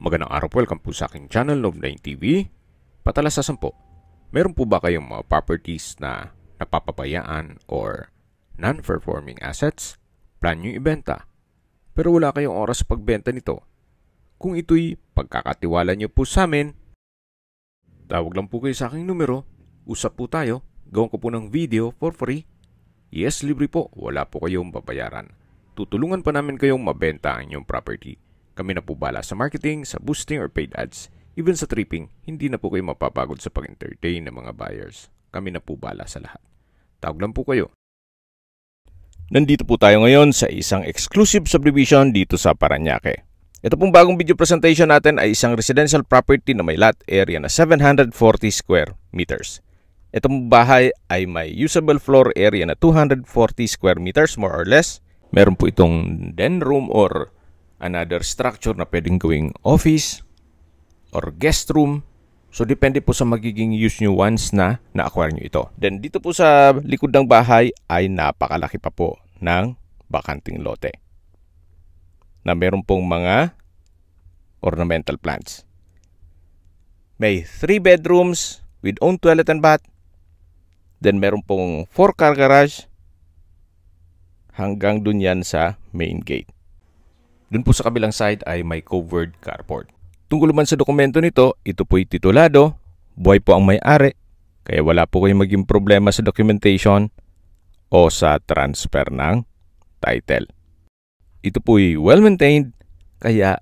Magandang araw po, welcome po sa aking channel, Love9 TV. Patalasasan po, meron po ba kayong mga properties na napapabayaan or non-performing assets? Plan nyo ibenta, pero wala kayong oras sa pagbenta nito. Kung ito'y pagkakatiwala nyo po sa amin, tawag lang po kayo sa aking numero, usap po tayo, gawin ko po ng video for free. Yes, libre po, wala po kayong babayaran. Tutulungan pa namin kayong mabenta ang inyong property. Kami na po bala sa marketing, sa boosting or paid ads. Even sa tripping, hindi na po kayo mapapagod sa pag-entertain ng mga buyers. Kami na po bala sa lahat. Tawag lang po kayo. Nandito po tayo ngayon sa isang exclusive subdivision dito sa Parañaque. Ito pong bagong video presentation natin ay isang residential property na may lot area na 740 square meters. Itong bahay ay may usable floor area na 240 square meters more or less. Meron po itong den room or another structure na pwedeng gawing office or guest room. So, depende po sa magiging use nyo once na na-acquire nyo ito. Then, dito po sa likod ng bahay ay napakalaki pa po ng bakanting lote na meron pong mga ornamental plants. May 3 bedrooms with own toilet and bath. Then, meron pong 4 car garage hanggang dun yan sa main gate. Dun po sa kabilang side ay may covered carport. Tungkol naman sa dokumento nito, ito po'y titulado, buhay po ang may-ari, kaya wala po kayong maging problema sa documentation o sa transfer ng title. Ito po'y well-maintained, kaya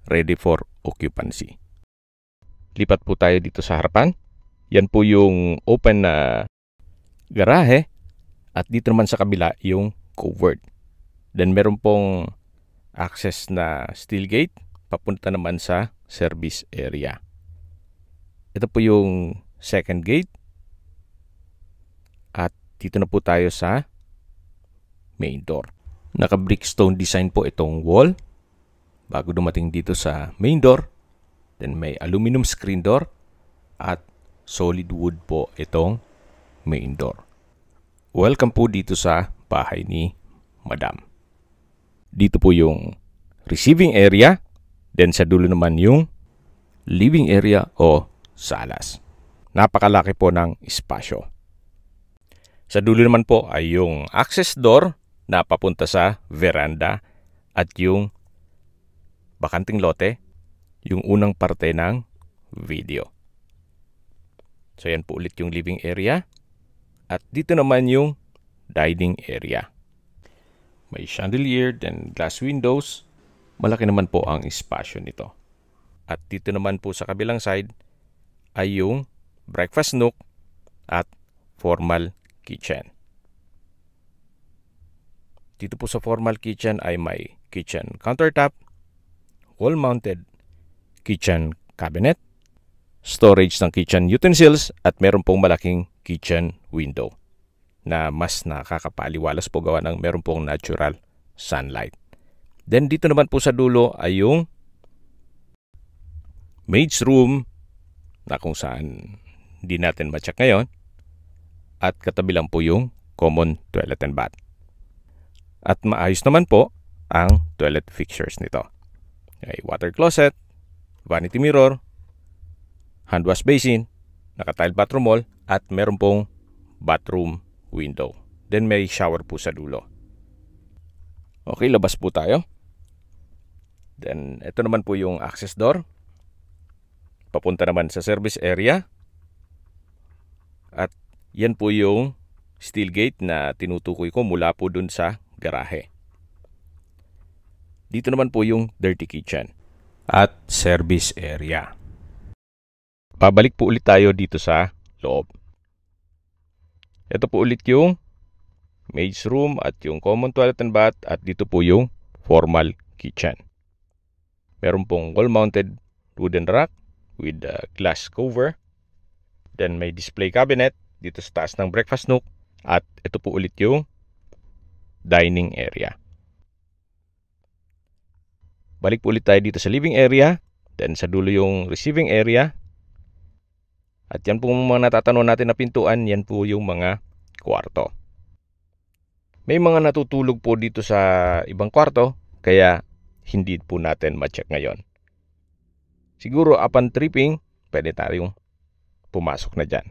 ready for occupancy. Lipat po tayo dito sa harapan. Yan po yung open na garahe at dito naman sa kabila yung covered. Then meron pong access na steel gate papunta naman sa service area. Ito po yung second gate. At dito na po tayo sa main door. Naka-brickstone design po itong wall bago dumating dito sa main door. Then may aluminum screen door at solid wood po itong main door. Welcome po dito sa bahay ni Madam. Dito po yung receiving area. Then sa dulo naman yung living area o salas. Napakalaki po ng espasyo. Sa dulo naman po ay yung access door na papunta sa veranda at yung bakanting lote, yung unang parte ng video. So yan po ulit yung living area. At dito naman yung dining area. May chandelier, then glass windows. Malaki naman po ang espasyo nito. At dito naman po sa kabilang side ay yung breakfast nook at formal kitchen. Dito po sa formal kitchen ay may kitchen countertop, wall-mounted kitchen cabinet, storage ng kitchen utensils at meron pong malaking kitchen window na mas nakakapaliwalas po gawa ng meron pong natural sunlight. Then dito naman po sa dulo ay yung maid's room na kung saan hindi natin ma-check ngayon at katabi lang po yung common toilet and bath. At maayos naman po ang toilet fixtures nito. May water closet, vanity mirror, hand wash basin, naka-tile bathroom wall at meron pong bathroom window. Then may shower po sa dulo. Okay, labas po tayo. Then, ito naman po yung access door. Papunta naman sa service area. At yan po yung steel gate na tinutukoy ko mula po dun sa garahe. Dito naman po yung dirty kitchen at service area. Pabalik po ulit tayo dito sa loob. Ito po ulit yung maid's room at yung common toilet and bath at dito po yung formal kitchen. Meron pong wall-mounted wooden rack with glass cover. Then may display cabinet dito sa taas ng breakfast nook at ito po ulit yung dining area. Balik po ulit tayo dito sa living area. Then sa dulo yung receiving area. At yan po mga natatanong natin na pintuan, yan po yung mga kwarto. May mga natutulog po dito sa ibang kwarto, kaya hindi po natin ma-check ngayon. siguro upon tripping, pwede tayong pumasok na dyan.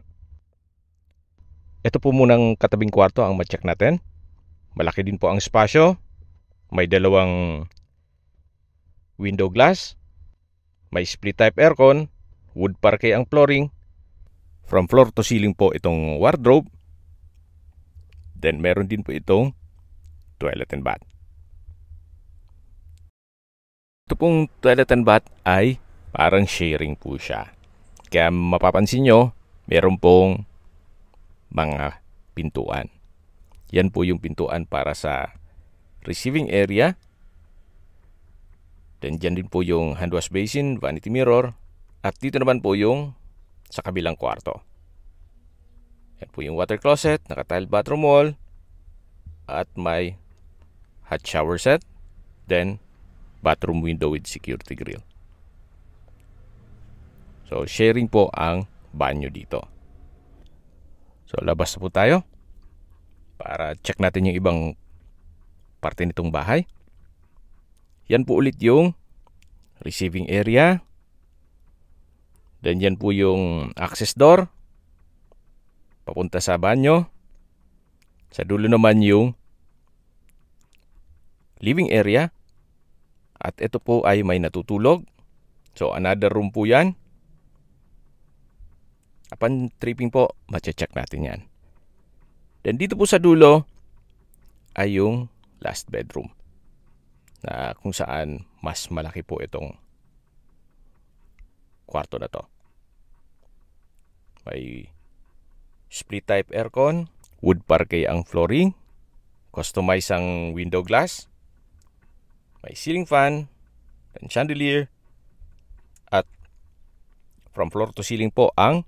Ito po munang katabing kwarto ang ma-check natin. Malaki din po ang espasyo. May dalawang window glass. May split type aircon. Wood parquet ang flooring. From floor to ceiling po itong wardrobe. Then meron din po itong toilet and bath. Ito pong toilet and bath ay parang sharing po siya. Kaya mapapansin nyo, meron pong mga pintuan. Yan po yung pintuan para sa receiving area. Then dyan din po yung hand wash basin, vanity mirror. At dito naman po yung sa kabilang kwarto. Yan po yung water closet, naka-tiled bathroom wall. At may hot shower set. Then bathroom window with security grill. So sharing po ang banyo dito. So labas na po tayo para check natin yung ibang parte nitong bahay. Yan po ulit yung receiving area. Then yan po yung access door papunta sa banyo. Sa dulo naman yung living area. At ito po ay may natutulog. So another room po yan. Upon tripping po, mache-check natin yan. Then dito po sa dulo ay yung last bedroom. Na kung saan mas malaki po itong kwarto na to. May split type aircon, wood parquet ang flooring, customize ang window glass, may ceiling fan, then chandelier, at from floor to ceiling po ang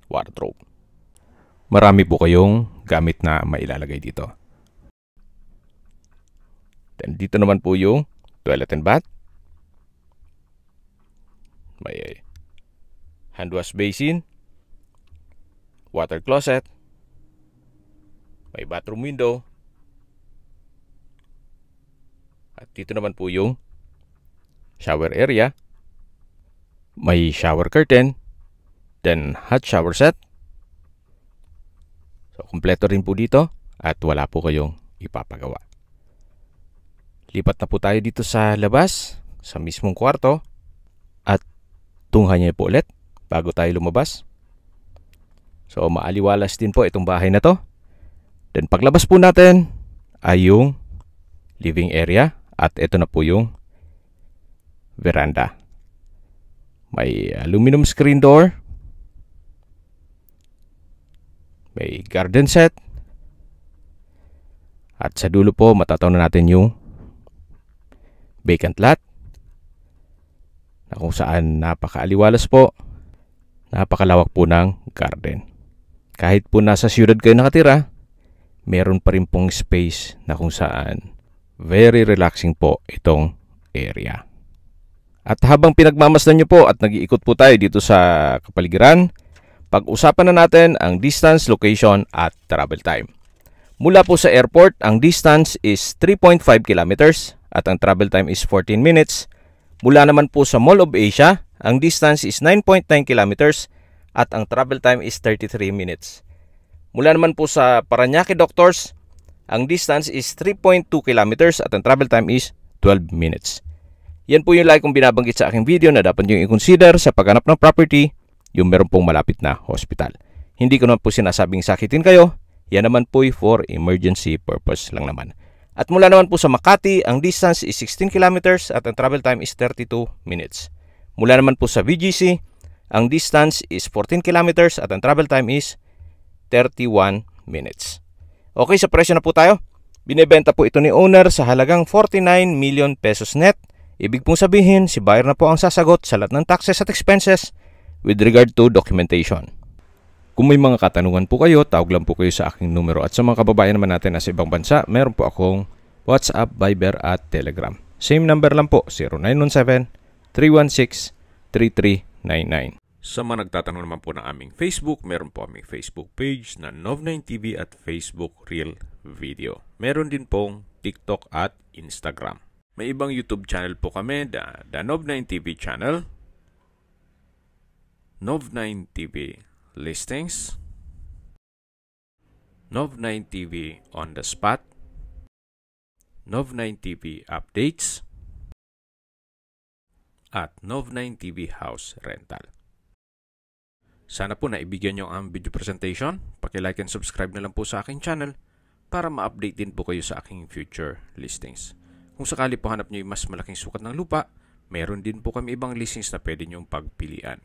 wardrobe. Marami po kayong gamit na mailalagay dito. Then dito naman po yung toilet and bath. May hand wash basin, water closet, may bathroom window. At dito naman po yung shower area. May shower curtain. Then hot shower set. So kumpleto rin po dito. At wala po kayong ipapagawa. Lipat na po tayo dito sa labas. Sa mismong kwarto. At tunghayan niyo po ulit bago tayo lumabas. So maaliwalas din po itong bahay na to. Then paglabas po natin ay yung living area. At ito na po yung veranda. May aluminum screen door. May garden set. At sa dulo po matataw na natin yung vacant lot. Na kung saan napakaaliwalas po. Napakalawak po ng garden. Kahit po nasa siyudad kayo nakatira, meron pa rin pong space na kung saan very relaxing po itong area. At habang pinagmamasdan nyo po at nag-iikot po tayo dito sa kapaligiran, pag-usapan na natin ang distance, location at travel time. Mula po sa airport, ang distance is 3.5 kilometers at ang travel time is 14 minutes. Mula naman po sa Mall of Asia, ang distance is 9.9 kilometers at ang travel time is 33 minutes. Mula naman po sa Parañaque Doctors, ang distance is 3.2 kilometers at ang travel time is 12 minutes. Yan po yung like kong binabanggit sa aking video na dapat nyo i-consider sa paghanap ng property, yung meron pong malapit na hospital. Hindi ko naman po sinasabing sakitin kayo, yan naman po for emergency purpose lang naman. At mula naman po sa Makati, ang distance is 16 kilometers at ang travel time is 32 minutes. Mula naman po sa VGC, ang distance is 14 kilometers at ang travel time is 31 minutes. Okay, sa presyo na po tayo. Binebenta po ito ni owner sa halagang 49 million pesos net. Ibig pong sabihin, si buyer na po ang sasagot sa lahat ng taxes at expenses with regard to documentation. Kung may mga katanungan po kayo, tawag lang po kayo sa aking numero. At sa mga kababayan naman natin na sa ibang bansa, meron po akong WhatsApp, Viber at Telegram. Same number lang po, 0917-316-3399. Sa mga nagtatanong naman po ng aming Facebook, meron po aming Facebook page na Nov9TV at Facebook Real Video. Meron din pong TikTok at Instagram. May ibang YouTube channel po kami, The Nov9TV channel. Nov9 TV listings, Nov9 TV on the spot, Nov9 TV updates, at Nov9 TV house rental. Sana po naibigyan nyo ang video presentation. Paki-like and subscribe na lang po sa aking channel para ma-update din po kayo sa aking future listings. Kung sakali po hanap nyo yung mas malaking sukat ng lupa, meron din po kami ibang listings na pwede nyong pagpilian.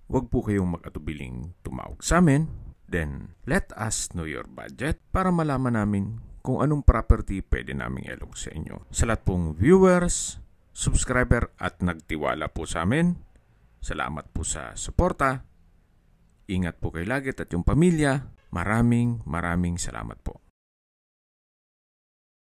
Huwag po kayong mag-atubiling tumawag sa amin. Then, let us know your budget para malaman namin kung anong property pwede naming ilog sa inyo. Sa lahat pong viewers, subscriber at nagtiwala po sa amin, salamat po sa suporta. Ingat po kayo lagi at yung pamilya. Maraming salamat po.